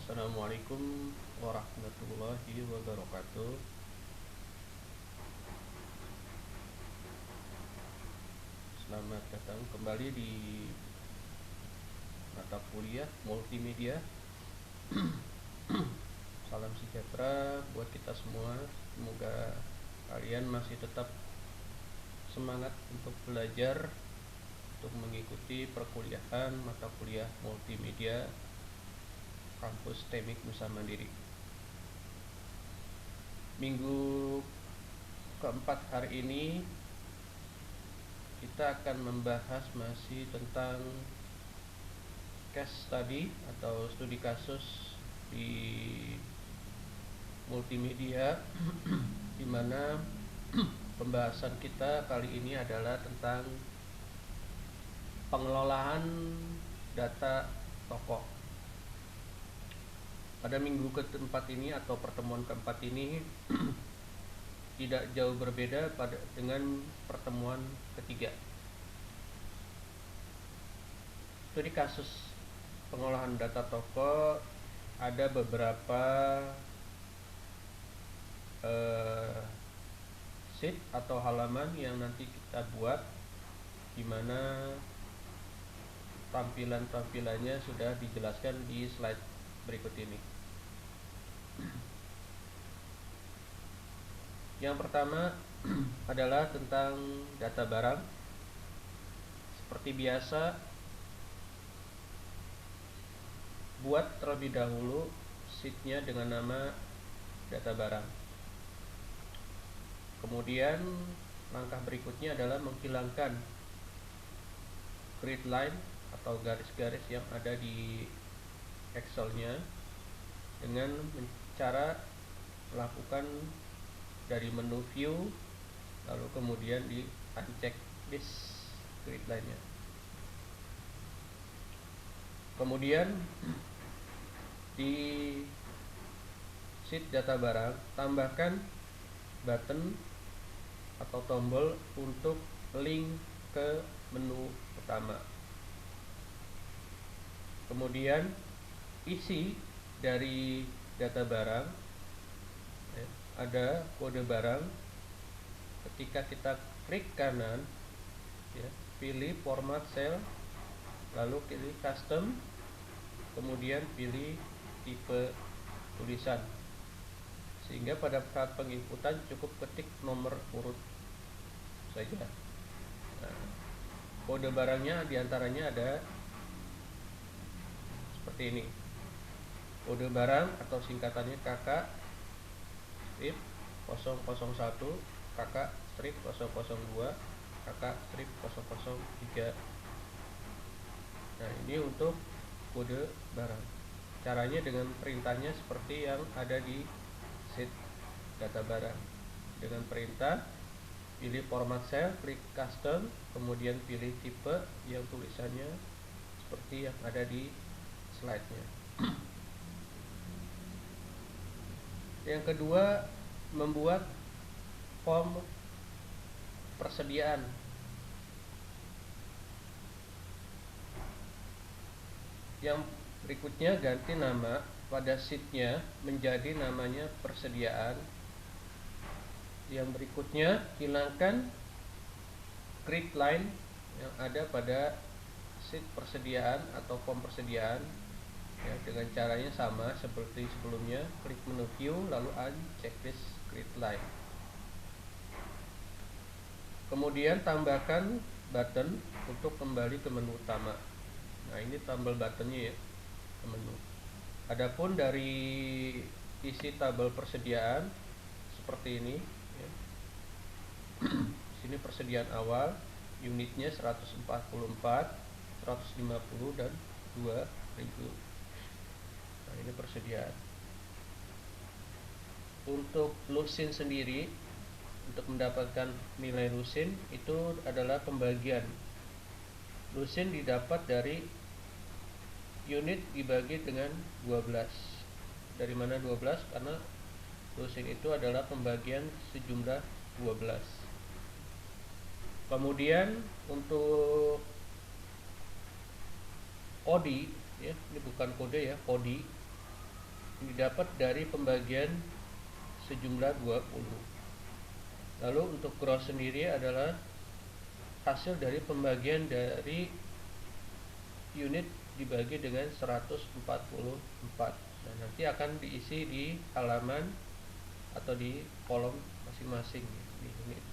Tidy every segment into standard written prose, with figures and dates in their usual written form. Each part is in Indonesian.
Assalamualaikum warahmatullahi wabarakatuh. Selamat datang kembali di mata kuliah multimedia. Salam sejahtera buat kita semua. Semoga kalian masih tetap semangat untuk belajar, untuk mengikuti perkuliahan mata kuliah multimedia kampus Teknik Nusa Mandiri. Minggu keempat hari ini kita akan membahas masih tentang case study atau studi kasus di multimedia, di mana pembahasan kita kali ini adalah tentang pengelolaan data tokoh. Pada minggu keempat ini atau pertemuan keempat ini tidak jauh berbeda dengan pertemuan ketiga. Studi kasus pengolahan data tokoh ada beberapa sheet atau halaman yang nanti kita buat, di mana tampilannya sudah dijelaskan di slide berikut ini. Yang pertama adalah tentang data barang. Seperti biasa, buat terlebih dahulu sheetnya dengan nama data barang. Kemudian langkah berikutnya adalah menghilangkan grid line atau garis-garis yang ada di Excel-nya dengan cara melakukan dari menu view, lalu kemudian di uncheck list grid line-nya. Kemudian di sheet data barang tambahkan button atau tombol untuk link ke menu utama. Kemudian isi dari data barang, ada kode barang. Ketika kita klik kanan, pilih format cell, lalu pilih custom, kemudian pilih tipe tulisan, sehingga pada saat penginputan cukup ketik nomor urut saja. Kode barangnya diantaranya ada seperti ini. Kode barang atau singkatannya KK strip 001, KK strip 002, KK strip 003. Nah, ini untuk kode barang. Caranya dengan perintahnya seperti yang ada di sheet data barang. Dengan perintah pilih format cell, klik custom, kemudian pilih tipe yang tulisannya seperti yang ada di slide-nya. Yang kedua, membuat form persediaan. Yang berikutnya ganti nama pada sheet-nya menjadi namanya persediaan. Yang berikutnya hilangkan grid line yang ada pada sheet persediaan atau form persediaan. Dengan caranya sama seperti sebelumnya, klik menu view lalu uncheck list grid line. Kemudian tambahkan button untuk kembali ke menu utama. Nah, ini tombol buttonnya ya, ke menu. Adapun dari isi tabel persediaan seperti ini ya. Sini persediaan awal, unitnya 144, 150 dan 2000. Nah, ini persediaan. Untuk lusin sendiri, untuk mendapatkan nilai lusin itu adalah pembagian. Lusin didapat dari unit dibagi dengan 12. Dari mana 12? Karena lusin itu adalah pembagian sejumlah 12. Kemudian untuk ODI, ya, ini bukan kode ya, ODI didapat dari pembagian sejumlah 20. Lalu untuk gross sendiri adalah hasil dari pembagian dari unit dibagi dengan 144. Nah, nanti akan diisi di halaman atau di kolom masing-masing di unit.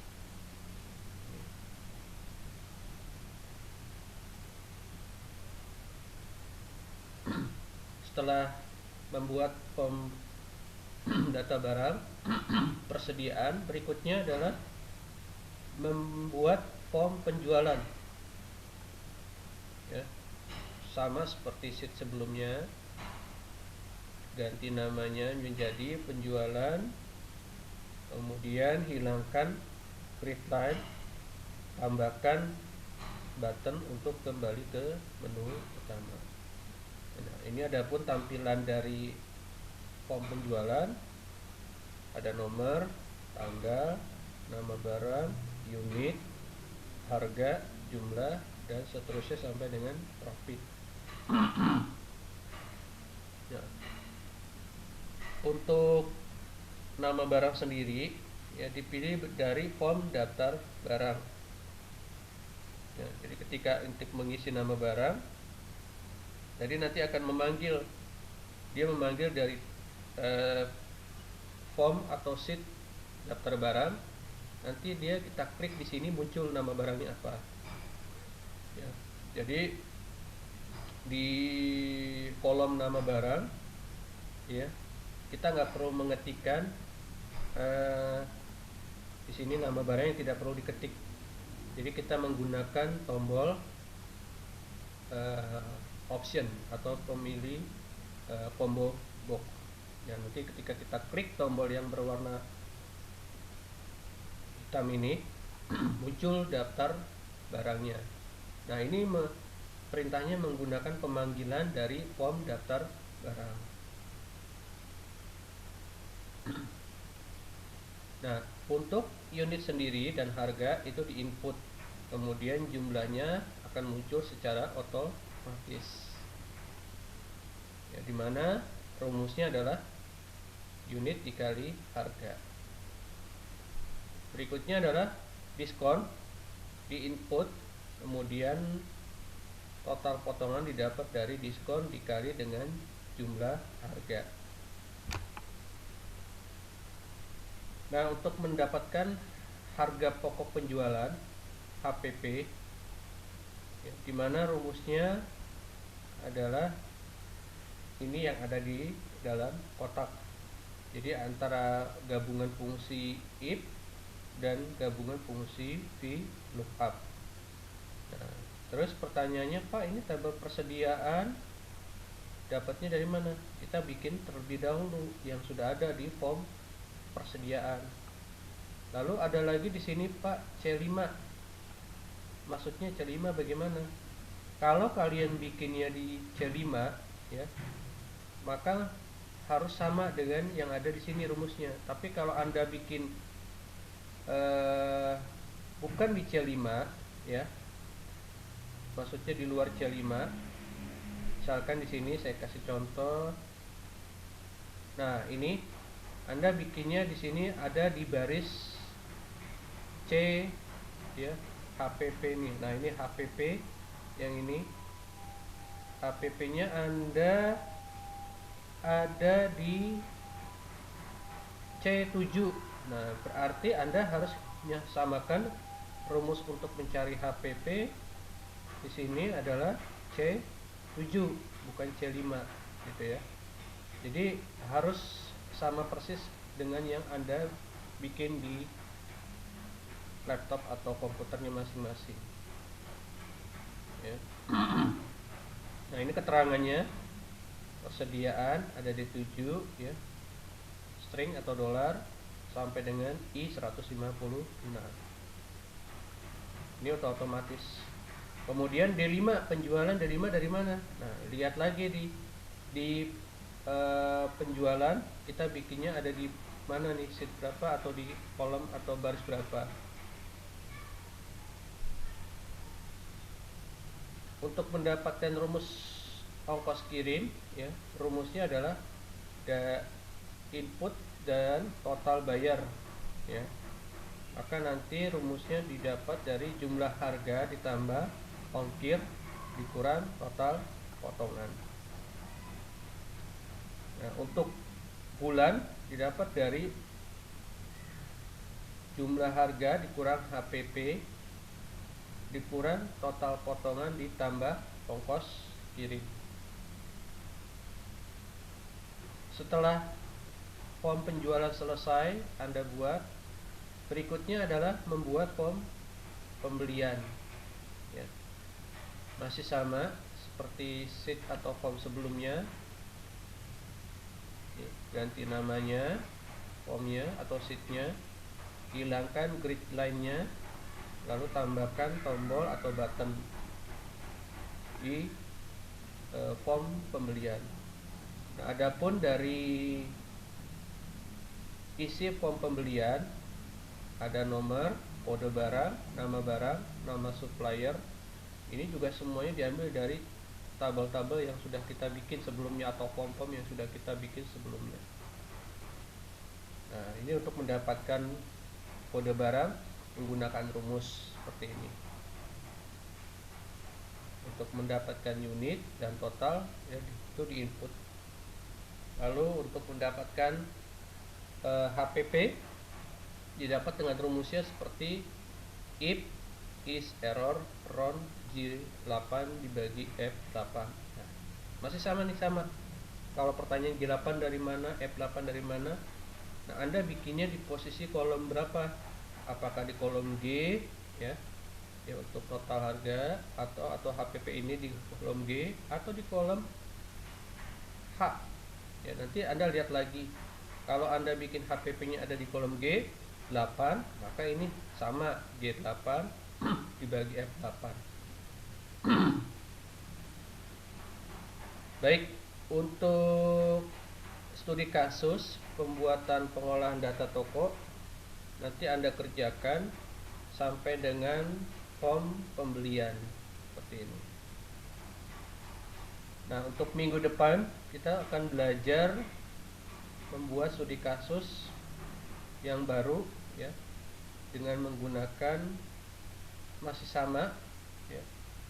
Setelah membuat form data barang persediaan, berikutnya adalah membuat form penjualan. Ya, sama seperti sheet sebelumnya, ganti namanya menjadi penjualan, kemudian hilangkan grid line, tambahkan button untuk kembali ke menu utama. Nah, ini adapun tampilan dari form penjualan, ada nomor, tanggal, nama barang, unit, harga, jumlah, dan seterusnya sampai dengan profit. Nah, untuk nama barang sendiri ya dipilih dari form daftar barang. Ya, jadi ketika untuk mengisi nama barang, jadi nanti akan memanggil dari form atau sheet daftar barang. Nanti kita klik di sini muncul nama barangnya apa. Ya, jadi di kolom nama barang, ya kita nggak perlu mengetikkan di sini nama barang yang tidak perlu diketik. Jadi kita menggunakan tombol option atau pemilih combo box. Ya, nanti ketika kita klik tombol yang berwarna hitam ini muncul daftar barangnya. Nah, ini perintahnya menggunakan pemanggilan dari form daftar barang. Nah, untuk unit sendiri dan harga itu diinput, kemudian jumlahnya akan muncul secara otomatis. Ya, dimana rumusnya adalah unit dikali harga. Berikutnya adalah diskon, diinput, kemudian total potongan didapat dari diskon dikali dengan jumlah harga. Nah, untuk mendapatkan harga pokok penjualan HPP, ya, dimana rumusnya adalah ini yang ada di dalam kotak. Jadi antara gabungan fungsi if dan gabungan fungsi VLOOKUP. Nah, terus pertanyaannya, Pak, ini tabel persediaan dapatnya dari mana? Kita bikin terlebih dahulu yang sudah ada di form persediaan. Lalu ada lagi di sini, Pak, C5. Maksudnya C5 bagaimana? Kalau kalian bikinnya di C5, ya, maka harus sama dengan yang ada di sini rumusnya. Tapi kalau Anda bikin bukan di C5, ya, maksudnya di luar C5, misalkan di sini saya kasih contoh. Nah, ini Anda bikinnya di sini ada di baris C, ya, HPP nih. Nah, ini HPP yang ini. HPP-nya Anda ada di C7. Nah, berarti Anda harus samakan rumus untuk mencari HPP di sini adalah C7, bukan C5, gitu ya. Jadi harus sama persis dengan yang Anda bikin di laptop atau komputernya masing-masing. Ya. Nah, ini keterangannya. Persediaan ada di 7, ya. String atau dolar sampai dengan I156. Ini otomatis. Kemudian D5, penjualan D5 dari mana? Nah, lihat lagi di penjualan kita bikinnya ada di mana nih, sheet berapa atau di kolom atau baris berapa. Untuk mendapatkan rumus ongkos kirim, ya, rumusnya adalah input dan total bayar, ya. Maka nanti rumusnya didapat dari jumlah harga ditambah ongkir dikurang total potongan. Nah, untuk bulan didapat dari jumlah harga dikurang HPP dikurang total potongan ditambah ongkos kirim. Setelah form penjualan selesai Anda buat, berikutnya adalah membuat form pembelian, ya. Masih sama seperti sheet atau form sebelumnya, ganti namanya formnya atau sheetnya, hilangkan grid line-nya, lalu tambahkan tombol atau button di form pembelian. Nah, adapun dari isi form pembelian ada nomor, kode barang, nama supplier. Ini juga semuanya diambil dari tabel-tabel yang sudah kita bikin sebelumnya atau form-form yang sudah kita bikin sebelumnya. Nah, ini untuk mendapatkan kode barang menggunakan rumus seperti ini. Untuk mendapatkan unit dan total, ya, itu di input. Lalu untuk mendapatkan HPP didapat dengan rumusnya seperti if is error round G8 dibagi F8. Nah, masih sama nih, sama. Kalau pertanyaan G8 dari mana, F8 dari mana? Nah, Anda bikinnya di posisi kolom berapa? Apakah di kolom G, ya untuk total harga, atau HPP ini di kolom G, atau di kolom H. Ya, nanti Anda lihat lagi. Kalau Anda bikin HPP-nya ada di kolom G8, maka ini sama G8 dibagi F8. Baik, untuk studi kasus pembuatan pengolahan data toko nanti Anda kerjakan sampai dengan form pembelian seperti ini. Nah, untuk minggu depan kita akan belajar membuat studi kasus yang baru, ya, dengan menggunakan masih sama, ya,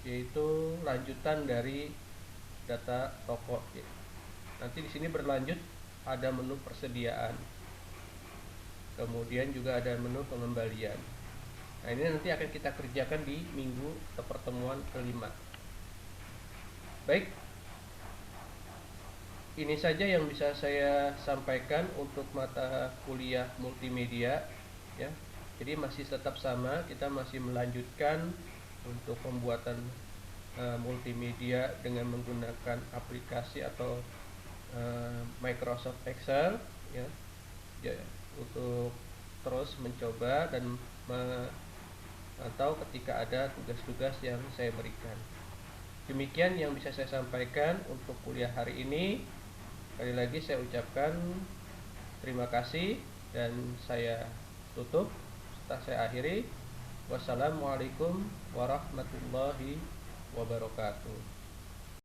yaitu lanjutan dari data toko, ya. Nanti di sini berlanjut ada menu persediaan, kemudian juga ada menu pengembalian. Nah, ini nanti akan kita kerjakan di minggu atau pertemuan kelima. Baik, ini saja yang bisa saya sampaikan untuk mata kuliah multimedia, ya. Jadi masih tetap sama, kita masih melanjutkan untuk pembuatan multimedia dengan menggunakan aplikasi atau Microsoft Excel, ya, untuk terus mencoba dan atau ketika ada tugas-tugas yang saya berikan. Demikian yang bisa saya sampaikan untuk kuliah hari ini. Sekali lagi saya ucapkan terima kasih dan saya tutup. Setelah saya akhiri, wassalamualaikum warahmatullahi wabarakatuh.